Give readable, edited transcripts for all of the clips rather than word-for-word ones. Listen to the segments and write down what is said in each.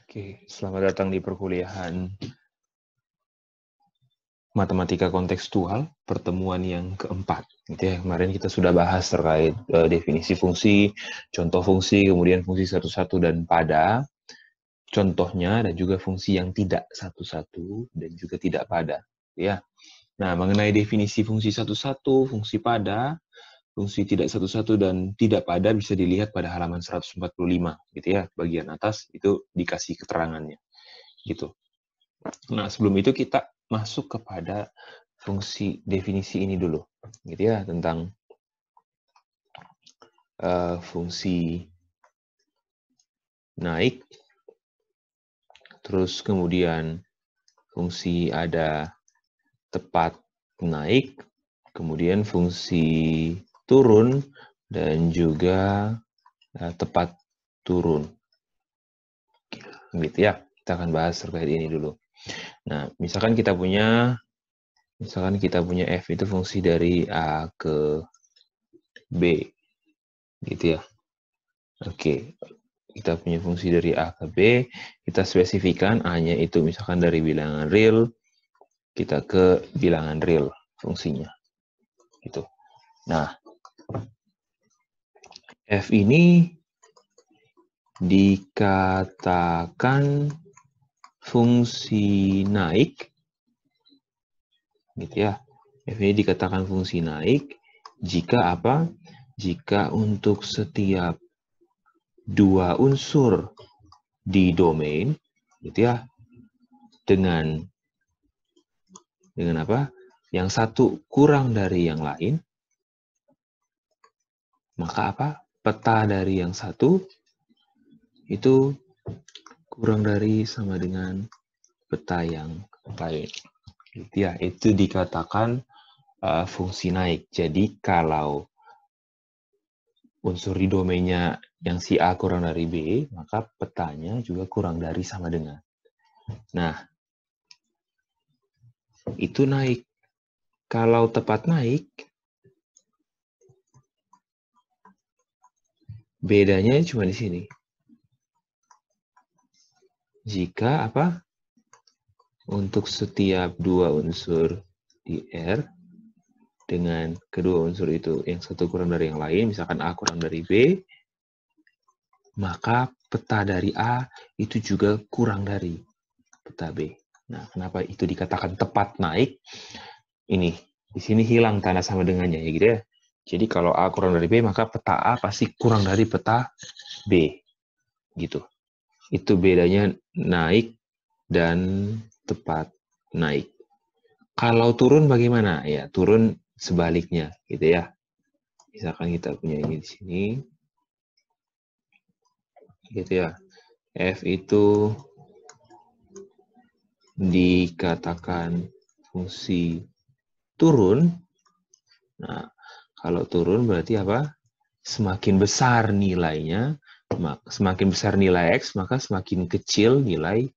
Oke, selamat datang di perkuliahan Matematika Kontekstual, pertemuan yang keempat. Gitu ya. Kemarin kita sudah bahas terkait definisi fungsi, contoh fungsi, kemudian fungsi satu-satu dan pada, contohnya, dan juga fungsi yang tidak satu-satu dan juga tidak pada. Ya. Nah, mengenai definisi fungsi satu-satu, fungsi pada, fungsi tidak satu-satu dan tidak pada bisa dilihat pada halaman 145, gitu ya. Bagian atas itu dikasih keterangannya, gitu. Nah, sebelum itu kita masuk kepada fungsi definisi ini dulu, gitu ya, tentang fungsi naik, terus kemudian fungsi ada tepat naik, kemudian fungsi turun, dan juga tepat turun. Gitu ya, kita akan bahas terkait ini dulu. Nah, misalkan kita punya F itu fungsi dari A ke B, gitu ya. Oke, kita punya fungsi dari A ke B, kita spesifikan A-nya itu misalkan dari bilangan real, kita ke bilangan real fungsinya. Gitu. Nah, F ini dikatakan fungsi naik, gitu ya. F ini dikatakan fungsi naik jika apa? Jika untuk setiap dua unsur di domain, gitu ya, dengan apa? Yang satu kurang dari yang lain, maka apa? Peta dari yang satu itu kurang dari sama dengan peta yang lain. Gitu ya, itu dikatakan fungsi naik. Jadi kalau unsur di domainnya yang si A kurang dari B, maka petanya juga kurang dari sama dengan. Nah, itu naik. Kalau tepat naik, bedanya cuma di sini. Jika apa? Untuk setiap dua unsur di R, dengan kedua unsur itu yang satu kurang dari yang lain, misalkan A kurang dari B, maka peta dari A itu juga kurang dari peta B. Nah, kenapa itu dikatakan tepat naik? Ini, di sini hilang tanda sama dengannya, ya gitu ya. Jadi kalau A kurang dari B, maka peta A pasti kurang dari peta B. Gitu. Itu bedanya naik dan tepat naik. Kalau turun bagaimana? Ya, turun sebaliknya, gitu ya. Misalkan kita punya ini di sini, gitu ya. F itu dikatakan fungsi turun. Nah, kalau turun berarti apa? Semakin besar nilainya, semakin besar nilai X, maka semakin kecil nilai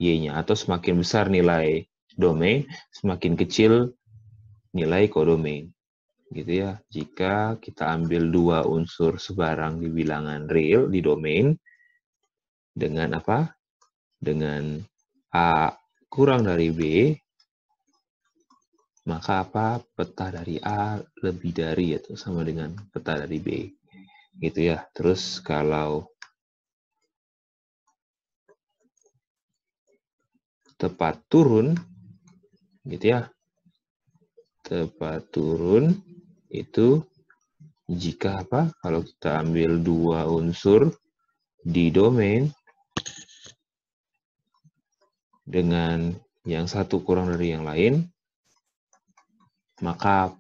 Y-nya. Atau semakin besar nilai domain, semakin kecil nilai kodomain. Gitu ya. Jika kita ambil dua unsur sebarang di bilangan real di domain dengan apa? Dengan A kurang dari B, maka apa? Peta dari A lebih dari atau sama dengan peta dari B. Gitu ya. Terus kalau tepat turun, gitu ya. Tepat turun itu jika apa? Kalau kita ambil dua unsur di domain dengan yang satu kurang dari yang lain, maka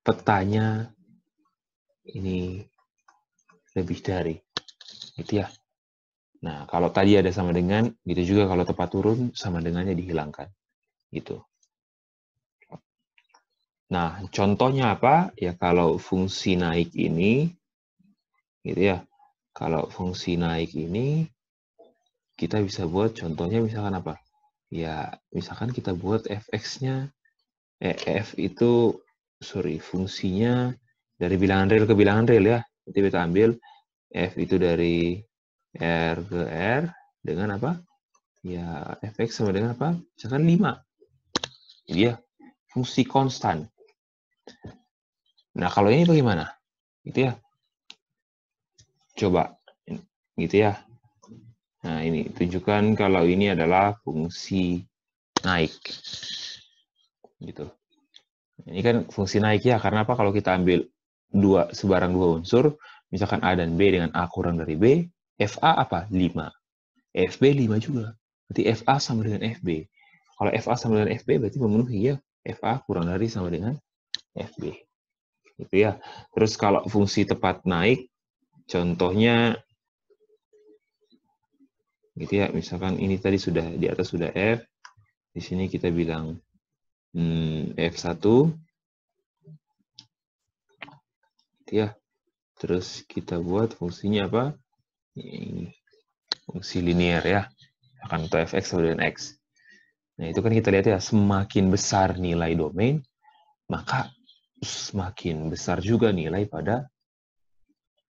petanya ini lebih dari, gitu ya. Nah, kalau tadi ada sama dengan, gitu juga kalau tepat turun sama dengannya dihilangkan, gitu. Nah, contohnya apa? Ya kalau fungsi naik ini, gitu ya. Kalau fungsi naik ini, kita bisa buat contohnya misalkan apa? Ya, misalkan kita buat fx-nya, f itu, fungsinya dari bilangan real ke bilangan real ya. Jadi kita ambil f itu dari R ke R, dengan apa? Ya, fx sama dengan apa? Misalkan 5. Jadi ya, fungsi konstan. Nah, kalau ini bagaimana? Gitu ya. Coba. Gitu ya. Nah, ini tunjukkan kalau ini adalah fungsi naik. Gitu. Ini kan fungsi naik ya, karena apa? Kalau kita ambil sebarang dua unsur, misalkan A dan B dengan A kurang dari B, FA apa? 5. FB 5 juga. Berarti FA sama dengan FB. Kalau FA sama dengan FB berarti memenuhi ya. FA kurang dari sama dengan FB. Gitu ya. Terus kalau fungsi tepat naik, contohnya gitu ya, misalkan ini tadi sudah di atas sudah F, di sini kita bilang F1, gitu ya. Terus kita buat fungsinya apa? Ini fungsi linear ya, akan untuk fx sama dengan x. Nah itu kan kita lihat ya, semakin besar nilai domain, maka semakin besar juga nilai pada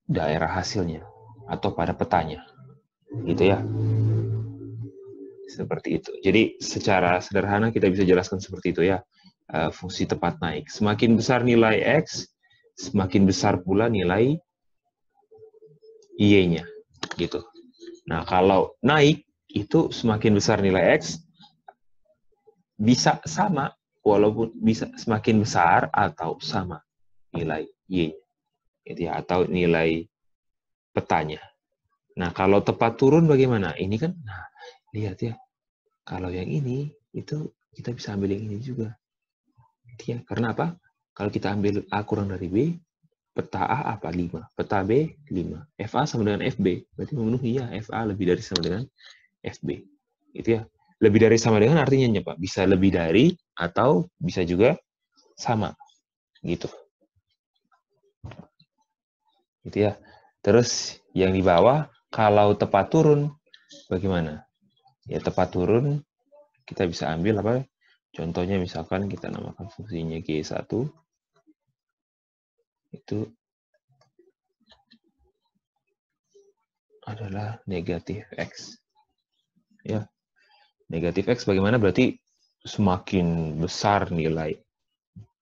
daerah hasilnya atau pada petanya, gitu ya. Seperti itu. Jadi secara sederhana kita bisa jelaskan seperti itu ya, fungsi tepat naik. Semakin besar nilai x, semakin besar pula nilai y-nya, gitu. Nah kalau naik itu semakin besar nilai x, bisa sama, walaupun bisa semakin besar atau sama nilai y, gitu ya, atau nilai petanya. Nah kalau tepat turun bagaimana? Ini kan, nah lihat ya, kalau yang ini itu kita bisa ambil yang ini juga. Ya, karena apa? Kalau kita ambil A kurang dari B, peta A apa? 5. Peta B, 5. FA sama dengan FB. Berarti memenuhi ya, FA lebih dari sama dengan FB. Gitu ya. Lebih dari sama dengan artinya apa? Bisa lebih dari atau bisa juga sama. Gitu. Gitu ya. Terus yang di bawah, kalau tepat turun, bagaimana? Ya tepat turun, kita bisa ambil apa? Contohnya misalkan kita namakan fungsinya G1, itu adalah negatif X. Ya, negatif X bagaimana? Berarti semakin besar nilai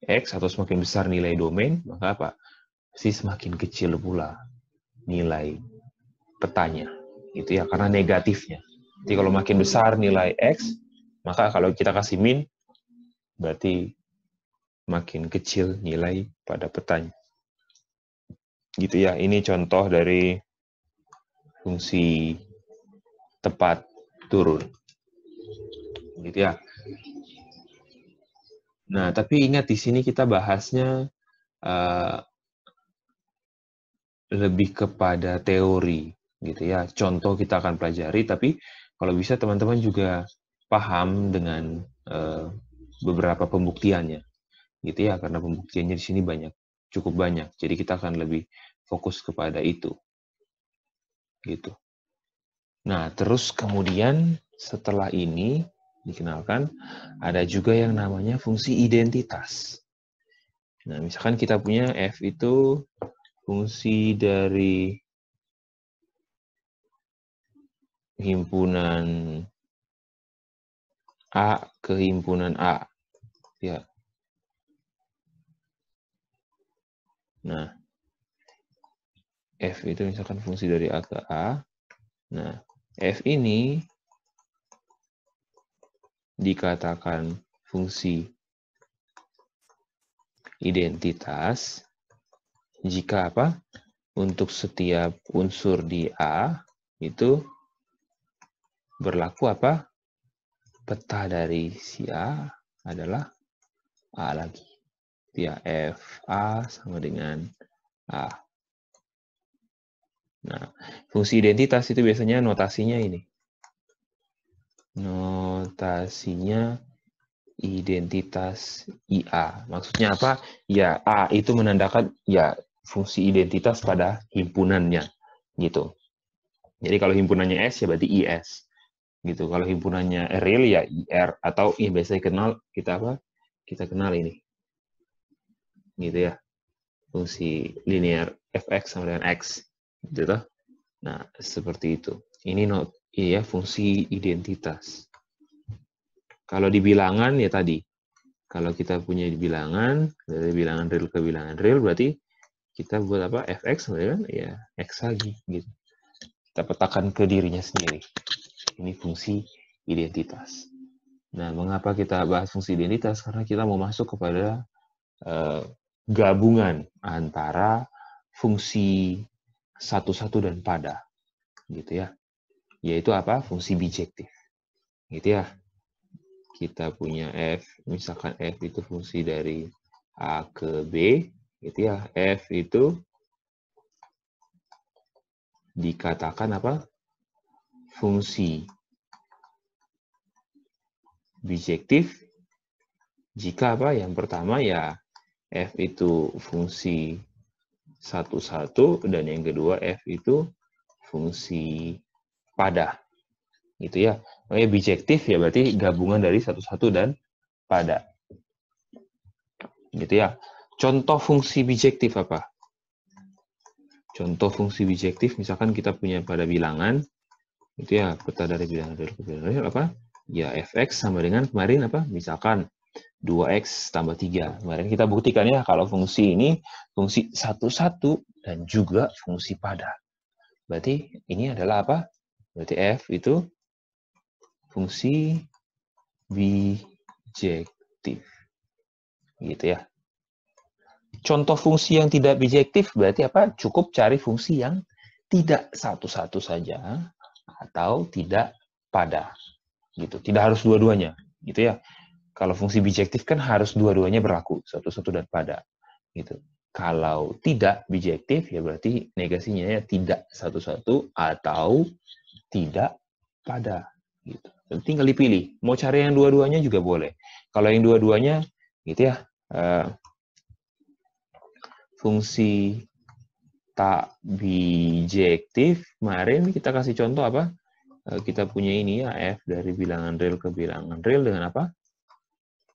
X atau semakin besar nilai domain, maka apa? Pasti semakin kecil pula nilai petanya. Itu ya, karena negatifnya. Jadi kalau makin besar nilai X, maka kalau kita kasih min, berarti makin kecil nilai pada petanya. Gitu ya, ini contoh dari fungsi tepat turun. Gitu ya. Nah, tapi ingat di sini kita bahasnya lebih kepada teori, gitu ya. Contoh kita akan pelajari, tapi kalau bisa teman-teman juga paham dengan beberapa pembuktiannya, gitu ya. Karena pembuktiannya di sini cukup banyak. Jadi kita akan lebih fokus kepada itu, gitu. Nah, terus kemudian setelah ini dikenalkan, ada juga yang namanya fungsi identitas. Nah, misalkan kita punya F itu fungsi dari himpunan A ke himpunan A. Ya. Nah, F itu misalkan fungsi dari A ke A. Nah, F ini dikatakan fungsi identitas jika apa? Untuk setiap unsur di A itu berlaku apa? Peta dari si A adalah A lagi. Ya, F A sama dengan A. Nah, fungsi identitas itu biasanya notasinya ini. Notasinya identitas IA. Maksudnya apa? Ya, A itu menandakan ya fungsi identitas pada himpunannya. Gitu. Jadi kalau himpunannya S ya berarti IS. Gitu. Kalau himpunannya real ya IR. Atau ya biasanya kita apa? Kita kenal ini. Gitu ya. Fungsi linear fx sama dengan x. Gitu. Nah, seperti itu. Ini ya fungsi identitas. Kalau di bilangan ya tadi, kalau kita punya bilangan dari bilangan real ke bilangan real berarti kita buat apa? Fx kan ya x lagi gitu. Kita petakan ke dirinya sendiri. Ini fungsi identitas. Nah, mengapa kita bahas fungsi identitas? Karena kita mau masuk kepada gabungan antara fungsi satu-satu dan pada, gitu ya. Yaitu apa? Fungsi bijektif, gitu ya. Kita punya f, misalkan f itu fungsi dari a ke b, gitu ya. F itu dikatakan apa? Fungsi bijektif jika apa? Yang pertama ya f itu fungsi satu-satu dan yang kedua f itu fungsi pada, gitu ya. Makanya bijektif ya berarti gabungan dari satu-satu dan pada, gitu ya. Contoh fungsi bijektif apa? Contoh fungsi bijektif misalkan kita punya pada bilangan, itu ya peta dari bilangan real ke bilangan real apa? Ya fx sama dengan kemarin apa? Misalkan 2x tambah 3. Kemarin kita buktikan ya kalau fungsi ini fungsi satu-satu dan juga fungsi pada. Berarti ini adalah apa? Berarti f itu fungsi bijektif. Gitu ya. Contoh fungsi yang tidak bijektif berarti apa? Cukup cari fungsi yang tidak satu-satu saja atau tidak pada. Gitu. Tidak harus dua-duanya, gitu ya. Kalau fungsi bijektif kan harus dua-duanya berlaku, satu-satu dan pada. Gitu. Kalau tidak bijektif ya berarti negasinya ya tidak satu-satu atau tidak pada. Gitu. Tinggal dipilih. Mau cari yang dua-duanya juga boleh. Kalau yang dua-duanya, gitu ya, fungsi tak bijektif. Kemarin kita kasih contoh apa? Kita punya ini ya, f dari bilangan real ke bilangan real dengan apa?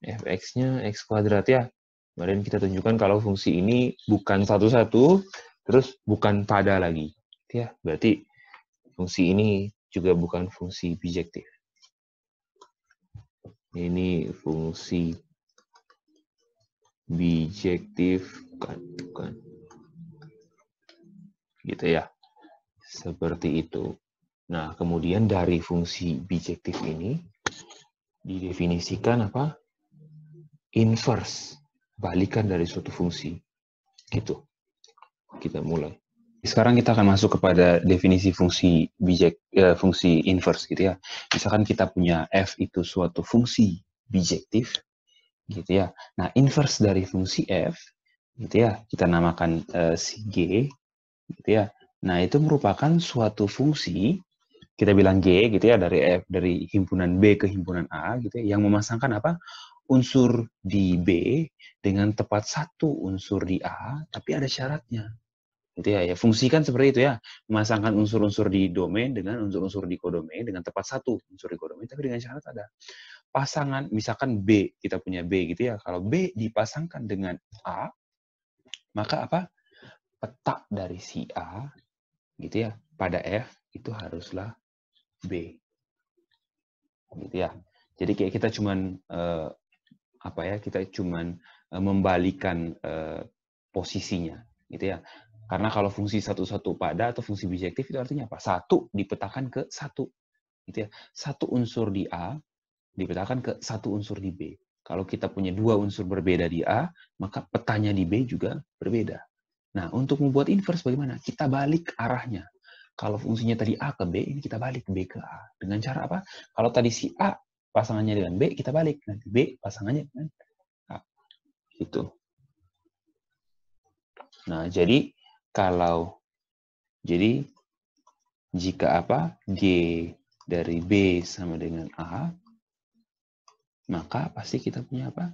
Fx-nya x kuadrat ya. Kemarin kita tunjukkan kalau fungsi ini bukan satu-satu, terus bukan pada lagi. Ya, berarti fungsi ini juga bukan fungsi bijektif. Ini fungsi bijektif, bukan. Gitu ya. Seperti itu. Nah, kemudian dari fungsi bijektif ini didefinisikan apa? Inverse, balikan dari suatu fungsi. Gitu. Kita mulai. Sekarang kita akan masuk kepada definisi fungsi fungsi inverse gitu ya. Misalkan kita punya f itu suatu fungsi bijektif gitu ya. Nah, inverse dari fungsi f gitu ya, kita namakan si g gitu ya. Nah, itu merupakan suatu fungsi, kita bilang G gitu ya, dari F, dari himpunan B ke himpunan A gitu ya, yang memasangkan apa? Unsur di B dengan tepat satu unsur di A, tapi ada syaratnya. Gitu ya, fungsi kan seperti itu ya, memasangkan unsur-unsur di domain dengan unsur-unsur di kodomain dengan tepat satu unsur di kodomain, tapi dengan syarat ada pasangan, misalkan B, kita punya B gitu ya, kalau B dipasangkan dengan A, maka apa? Peta dari si A gitu ya, pada F itu haruslah B. Gitu ya. Jadi kayak kita cuman apa ya? Kita cuman membalikan posisinya, gitu ya. Karena kalau fungsi satu-satu pada atau fungsi bijektif itu artinya apa? Satu dipetakan ke satu, gitu ya. Satu unsur di A dipetakan ke satu unsur di B. Kalau kita punya dua unsur berbeda di A, maka petanya di B juga berbeda. Nah, untuk membuat inverse bagaimana? Kita balik arahnya. Kalau fungsinya tadi A ke B, ini kita balik B ke A. Dengan cara apa? Kalau tadi si A pasangannya dengan B, kita balik. Nanti B pasangannya dengan A. Gitu. Nah, jadi jika apa? G dari B sama dengan A, maka pasti kita punya apa?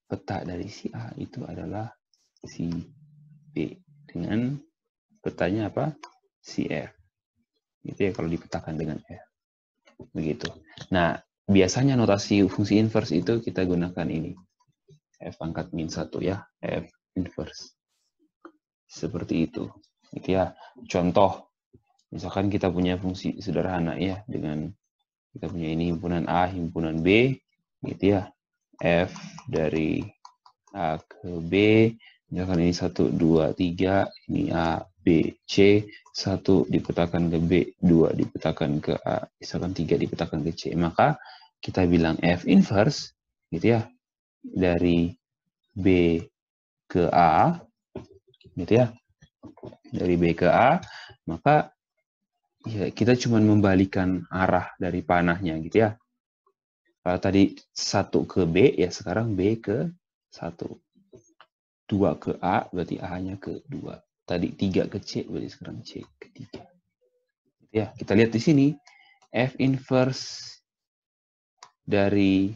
Peta dari si A itu adalah si B. Dengan petanya apa? Si F. Itu ya kalau dipetakan dengan F. Begitu. Nah, biasanya notasi fungsi inverse itu kita gunakan ini. F pangkat min 1 ya. F inverse. Seperti itu. Gitu ya. Contoh. Misalkan kita punya fungsi sederhana ya, dengan kita punya ini himpunan A, himpunan B, gitu ya. F dari A ke B, misalkan ini 1, 2, 3, ini A, B, C, 1 dipetakan ke B, 2 dipetakan ke A, misalkan 3 dipetakan ke C. Maka kita bilang F inverse, gitu ya, dari B ke A, gitu ya, dari B ke A, maka ya kita cuma membalikan arah dari panahnya, gitu ya. Kalau tadi 1 ke B, ya sekarang B ke 1. 2 ke A, berarti A-nya ke 2. Tadi 3 ke C, berarti sekarang C ke 3. Ya, kita lihat di sini, F inverse dari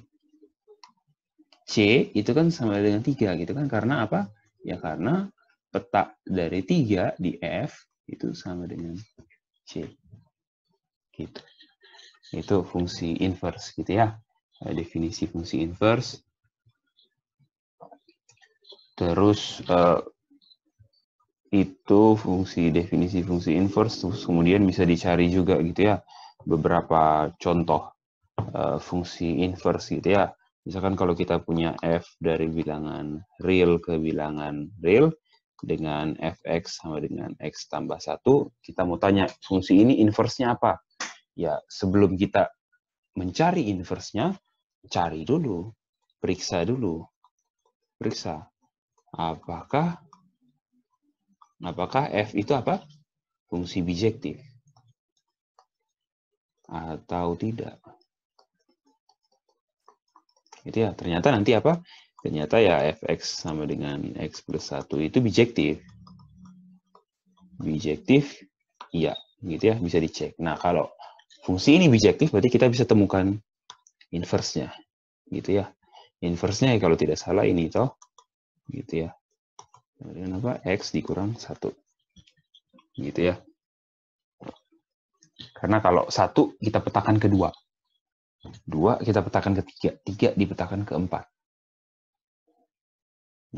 C itu kan sama dengan 3, gitu kan. Karena apa? Ya karena peta dari 3 di F itu sama dengan C. Gitu. Itu fungsi inverse, gitu ya. Definisi fungsi inverse. Terus itu definisi fungsi inverse, terus kemudian bisa dicari juga gitu ya beberapa contoh fungsi inverse gitu ya. Misalkan kalau kita punya f dari bilangan real ke bilangan real dengan fx sama dengan x tambah 1, kita mau tanya fungsi ini inverse-nya apa? Ya, sebelum kita mencari inverse-nya, cari dulu, periksa dulu. Periksa apakah f itu apa? Fungsi bijektif atau tidak. Itu ya, ternyata nanti apa? Ternyata ya fx sama dengan x plus 1 itu bijektif. Bijektif, iya, gitu ya, bisa dicek. Nah, kalau fungsi ini bijektif, berarti kita bisa temukan inverse-nya, gitu ya. Inverse-nya ya, kalau tidak salah ini toh, gitu ya. Kemudian apa? X dikurang 1. Gitu ya. Karena kalau 1 kita petakan ke 2. 2 kita petakan ke 3. 3 dipetakan ke 4.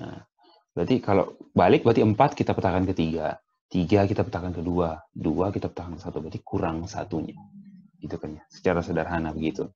Nah, berarti kalau balik berarti 4 kita petakan ke 3. 3 kita petakan ke 2. 2 kita petakan ke 1. Berarti kurang 1-nya. Gitu kan ya. Secara sederhana begitu.